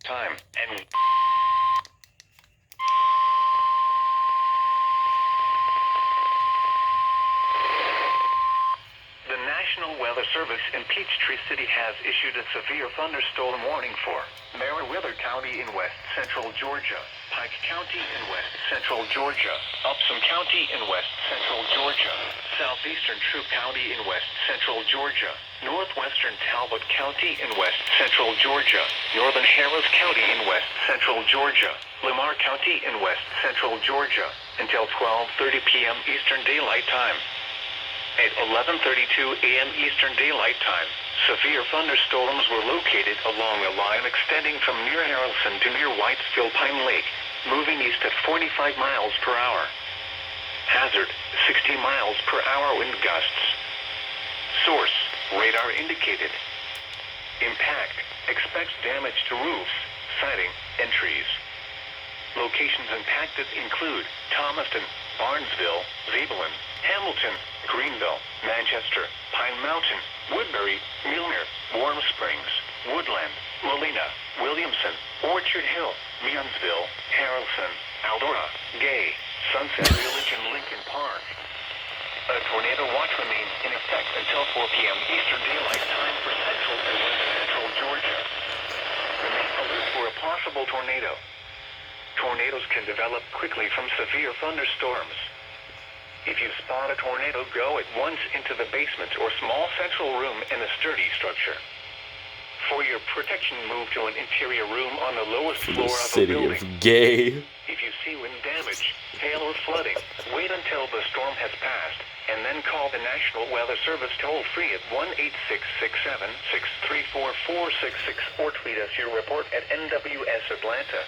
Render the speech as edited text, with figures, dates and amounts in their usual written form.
time, and the National Weather Service in Peachtree City has issued a severe thunderstorm warning for Meriwether County in west central Georgia, Pike County in west central Georgia, Upshur County in west central Georgia, southeastern Troup County in west central Georgia, northwestern Talbot County in west central Georgia, northern Harris County in west central Georgia, Lamar County in west central Georgia, until 12:30 p.m. Eastern Daylight Time. At 11:32 a.m. Eastern Daylight Time, severe thunderstorms were located along a line extending from near Harrelson to near Whitesville Pine Lake, moving east at 45 miles per hour. Hazard, 60 miles per hour wind gusts. Source, radar indicated. Impact, expects damage to roofs, siding, and trees. Locations impacted include Thomaston, Barnesville, Zabelin, Hamilton, Greenville, Manchester, Pine Mountain, Woodbury, Milner, Warm Springs, Woodland, Molina, Williamson, Orchard Hill, Meonsville, Harrelson, Eldora, Gay, Sunset Village, and Lincoln Park. A tornado watch remains in effect until 4 p.m. Eastern Daylight Time for central and west central Georgia. Remain alert for a possible tornado. Tornadoes can develop quickly from severe thunderstorms. If you spot a tornado, go at once into the basement or small central room in a sturdy structure. For your protection, move to an interior room on the lowest floor of a building. City of Gay. If you see wind damage, hail, or flooding, wait until the storm has passed, and then call the National Weather Service toll-free at 1-866-7-634-466 or tweet us your report at NWS Atlanta.